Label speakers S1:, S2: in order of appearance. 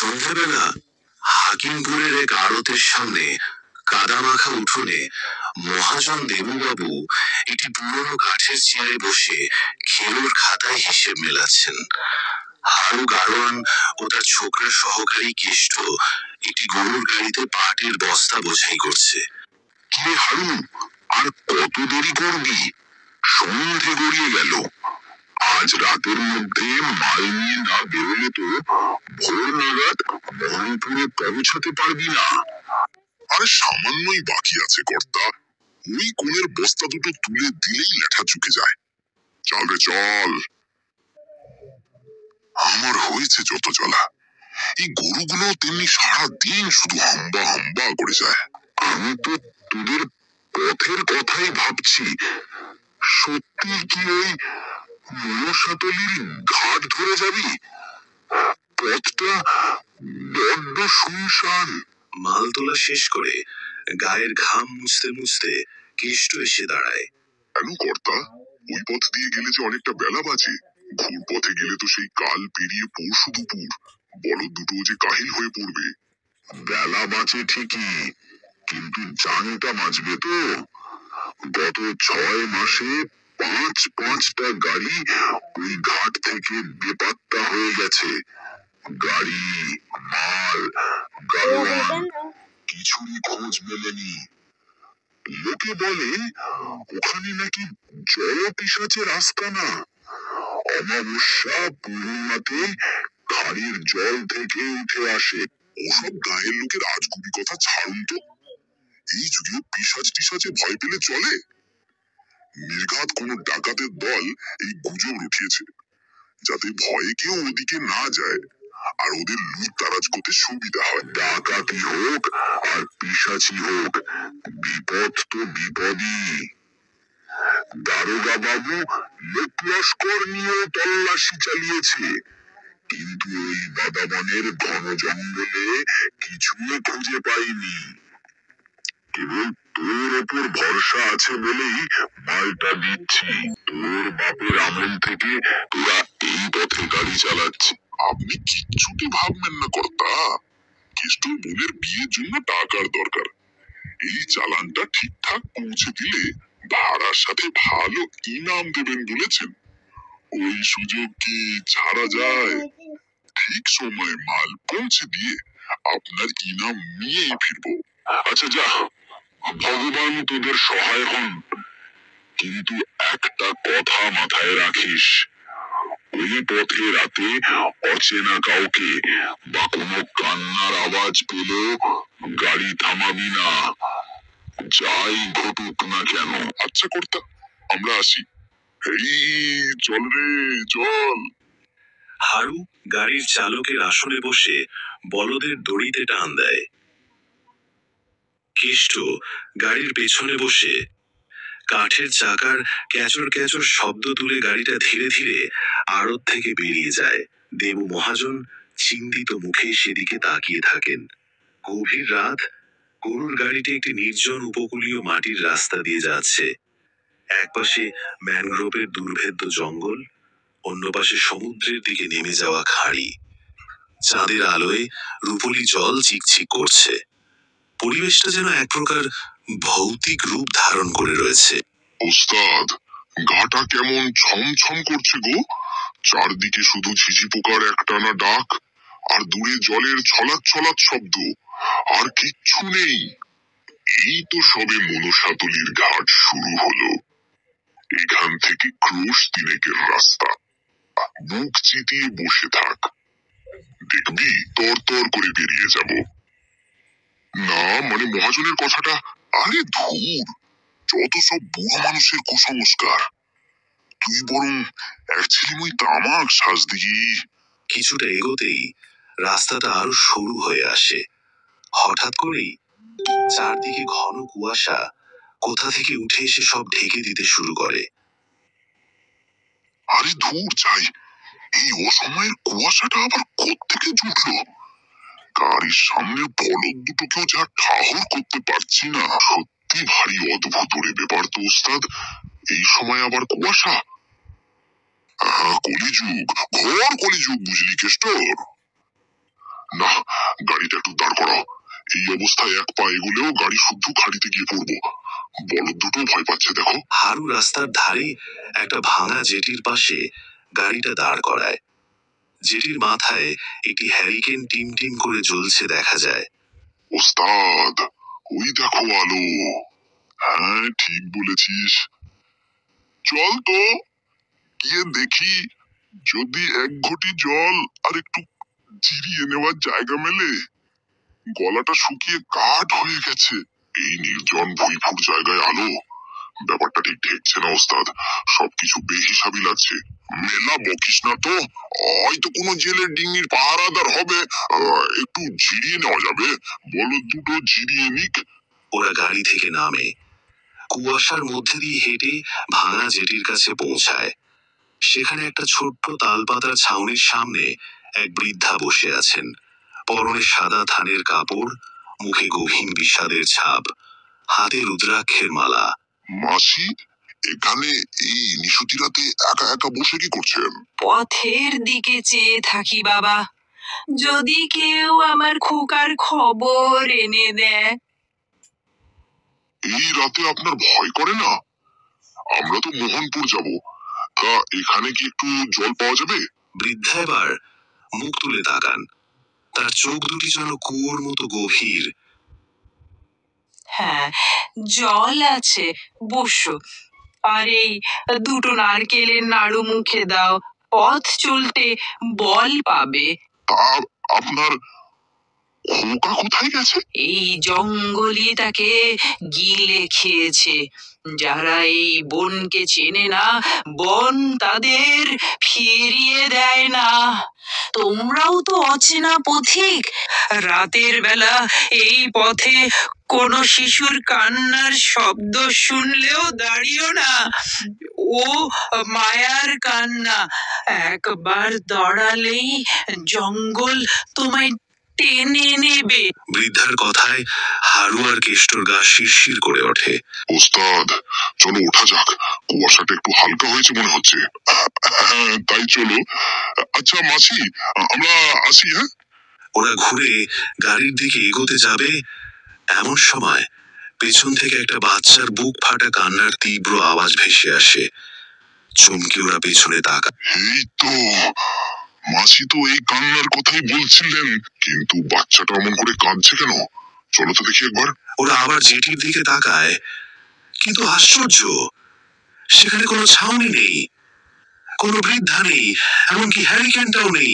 S1: সন্ধ্যাবেলা হাকিমপুরের এক আড়তের সামনে কাদামাখা উঠোনে মহাজন দেবুবাবু একটি পুরনো কাঠের চেয়ারে বসে খেলোর খাতায় হিসেব মেলাচ্ছেন। হারু গাড়োয়ান ও তার ছোকরা সহকারী কেষ্ট একটি গরুর গাড়িতে পাটের বস্তা বোঝাই করছে।
S2: কি হারু, আর কত দেরি করবি? সন্ধে গড়িয়ে গেল। আজ রাতের মধ্যে মাল নিয়ে না বেরোলে তো ভোর নাগাদ মোহনপুরে পৌঁছাতে পারবি না। আরে সামান্যই বাকি আছে কর্তা, ওই কোণের বস্তা দুটো তুলে দিলেই লেঠা চুকে যায়। চল রে চল। আমার হয়েছে যত জ্বালা, এই গরুগুলো তেমনি সারাদিন শুধু হাম্বা হাম্বা করে যায়। আমি তো তোদের পথের কথাই ভাবছি। সত্যি কি ওই মনসাতলির ঘাট ধরে যাবি? পথটা বড্ড শুনশান।
S1: মাল তোলা শেষ করে গায়ের ঘাম মুছতে মুছতে কেষ্ট এসে দাঁড়ায়।
S2: কেন কর্তা, ওই পথ দিয়ে গেলে যে অনেকটা বেলা বাজে। ঘুর পথে গেলে তো সেই কাল পেরিয়ে পরশু দুপুর। বলদ দুটো যে কাহিল হয়ে পড়বে। বেলা বাঁচে ঠিকই, কিন্তু জানটা বাঁচবে তো। গত 6 মাসে 5টা গাড়ি ওই ঘাট থেকে বেপাত্তা হয়ে গেছে। গাড়ি, মাল, গাড়োয়ান কিছুরই খোঁজ মেলেনি। লোকে বলে ওখানে নাকি জলপিশাচের আস্তানা। অমাবস্যা পূর্ণিমাতে খাড়ির জল থেকে উঠে আসে। ওসব গায়ের লোকের আজগুবি কথা ছাড়ুন তো। এই যুগে পিশাচ টিশাচে ভয় পেলে চলে? নির্ঘাত কোন ডাকাতের দল এই গুজব উঠিয়েছে, যাতে ভয়ে কেউ ওদিকে না যায় আর ওদের লুট তারাজ করতে সুবিধা হয়। ডাকাতি হোক আর পিশাচি হোক, বিপদ তো বিপদই। দারোগা বাবু লোক লস্কর নিয়ে তল্লাশি চালিয়েছে, কিন্তু ওই বাদাবনের ঘন জঙ্গলে কিছুই খুঁজে পাইনি। কেবল তোর ওপর ভরসা আছে বলেই মালটা দিচ্ছি। তোর বাপের আমল থেকে তোরা এই পথে গাড়ি চালাচ্ছি। আপনি কিচ্ছুটি ভাববেন না কর্তা, কেষ্টর বোনের বিয়ের জন্য টাকার দরকার। এই চালানটা ঠিকঠাক পৌঁছে দিলে ভাড়ার সাথে ভালো ইনাম দেবেন বলেছেন। ওই সুযোগ কি ছাড়া যায়? ঠিক সময় মাল পৌঁছে দিয়ে আপনার ইনাম নিয়েই ফিরবো। আচ্ছা যা, ভগবান তোদের সহায় হন। কিন্তু একটা কথা মাথায় রাখিস, ওই পথে রাতে অচেনা কাউকে বা কোনো কান্নার আওয়াজ পেলেও গাড়ি থামাবি না, যাই ঘটুক না কেন। আচ্ছা কর্তা, আমরা আসি। এই চল রে চল।
S1: হারু গাড়ির চালকের আসনে বসে বলদের দড়িতে টান দেয়। কেষ্ট গাড়ির পেছনে বসে কাঠের চাকার ক্যাচর ক্যাচর শব্দ তুলে গাড়িটা ধীরে ধীরে আড়ত থেকে বেরিয়ে যায়। দেবু মহাজন চিন্তিত মুখে সেদিকে তাকিয়ে থাকেন। গভীর রাত, গরুর গাড়িটি একটি নির্জন উপকূলীয় মাটির রাস্তা দিয়ে যাচ্ছে। একপাশে ম্যানগ্রোভের দুর্ভেদ্য জঙ্গল, অন্য পাশে সমুদ্রের দিকে নেমে যাওয়া খাড়ি। চাঁদের আলোয় রূপলি জল চিকচিক করছে। পরিবেশটা যেন এক প্রকার ভৌতিক রূপ ধারণ করে রয়েছে।
S2: ওস্তাদ, ঘাটা কেমন ছমছম করছে গো। চারদিকে শুধু ঝিঝি পোকার একটানা ডাক, আর দূরে জলের ছলাৎ ছলাৎ শব্দ, আর কিচ্ছু নেই। এই তো সবে মনসাতলির ঘাট শুরু হলো। এখান থেকে ক্রোশ 3 রাস্তা। বুক চিতিয়ে বসে থাক, দেখবি তর তর করে বেরিয়ে যাব। না মানে মহাজনের কথাটা, আরে ধুর, যত সব বুড়ো মানুষের কুসংস্কার। তুই বরং এক ছিলিমই তামাক শ্বাস দিই।
S1: কিছুটা এগোতেই রাস্তাটা আরো সরু হয়ে আসে। হঠাৎ করেই চারদিকে ঘন কুয়াশা কোথা থেকে উঠে এসে সব ঢেকে দিতে শুরু করে।
S2: আরে ধুর যাই, এই অসময়ের কুয়াশাটা আবার কোত্থেকে জুটলো? গাড়ির সামনে বলদ দুটোকেও যা ঠাহর করতে পারছি না। সত্যি ভারী অদ্ভুত রে ব্যাপার তো ওস্তাদ, এই সময় আবার কুয়াশা। কলিযুগ, ঘোর কলিযুগ বুঝলি কেষ্টর। না, গাড়িটা একটু দাঁড় করাও। এই অবস্থায় এক পা এগুলেও গাড়ি শুদ্ধ খাড়িতে গিয়ে পড়বো। বলদ দুটো ভয় পাচ্ছে দেখো।
S1: হারু রাস্তার ধারে একটা ভাঙা জেটির পাশে গাড়িটা দাঁড় করায়। জেটির মাথায় একটি হ্যারিকেন টিম টিম করে জ্বলছে দেখা যায়।
S2: ওস্তাদ, ওই দেখো আলো। হ্যাঁ, ঠিক বলেছিস। চল তো গিয়ে দেখি যদি এক ঘটি জল আর একটু জিরিয়ে নেওয়ার জায়গা মেলে। গলাটা শুকিয়ে কাঠ হয়ে গেছে। এই নির্জন ভুইফুর জায়গায় আলো, ব্যাপারটা ঠিক ঠেকছে না ওস্তাদ। সবকিছু বেহিসাবি লাগছে। মেলা বকিস না তো, হয়তো কোনো জেলের ডিঙির পাহারাদার হবে। একটু জিরিয়ে নেওয়া যাবে। বলো দুটো জিরিয়ে নিক।
S1: ওরা গাড়ি থেকে নামে, কুয়াশার মধ্যে দিয়ে হেঁটে ভাঙা জেটির কাছে পৌঁছায়। সেখানে একটা ছোট্ট তালপাতার ছাউনির সামনে এক বৃদ্ধা বসে আছেন। পরনে সাদা থানের কাপড়, মুখে গভীর বিষাদের ছাপ, হাতে রুদ্রাক্ষের মালা।
S2: মাসি, এখানে এই নিশুতি রাতে একা একা বসে কি করছেন?
S3: পথের দিকে চেয়ে থাকি বাবা, যদি কেউ আমার খোকার খবর এনে দেয়।
S2: এই রাতে আপনার ভয় করে না? আমরা তো মোহনপুর যাব। তা এখানে কি একটু জল পাওয়া যাবে?
S1: বৃদ্ধা এবার মুখ তুলে তাকান। তার চোখ দুটি যেন কুয়োর মতো গভীর।
S3: হ্যাঁ, জল আছে, বসো। আর এই দুটো নারকেলের নাড়ু মুখে দাও, পথ চলতে বল পাবে।
S2: তা আপনার খোকা কোথায় গেছে?
S3: এই জঙ্গলই তাকে গিলে খেয়েছে। যারা এই বনকে চেনে না, বন তাদের ফিরিয়ে দেয় না। তোমরাও তো অচেনা পথিক, রাতের বেলা এই পথে কোনো শিশুর কান্নার শব্দ শুনলেও দাঁড়িও না। ও মায়ার কান্না, একবার দাঁড়ালেই জঙ্গল তোমায় টেনে নেবে।
S1: বৃদ্ধার কথায় হারু আর কেষ্টর গা শিরশির করে ওঠে।
S2: ওস্তাদ, চলো ওঠা যাক। কুয়াশাটা একটু হালকা হয়েছে মনে হচ্ছে। তাই চলো। আচ্ছা মাসি, আমরা আসি। হ্যাঁ।
S1: ওরা ঘুরে গাড়ির দিকে এগোতে যাবে, এমন সময় পেছন থেকে একটা বাচ্চার বুক ফাটা কান্নার তীব্র আওয়াজ ভেসে আসে। চমকে ওরা পেছনে তাকায়।
S2: এই তো, মাসি তো এই কান্নার কথাই বলছিলেন, কিন্তু বাচ্চাটা অমন করে কাঁদছে কেন? চলো তো দেখি একবার।
S1: ওরা আবার জেটির দিকে তাকায়, কিন্তু আশ্চর্য, সেখানে কোনো ছাউনি নেই, কোনো বৃদ্ধা নেই, এমনকি হ্যারিকেনটাও নেই।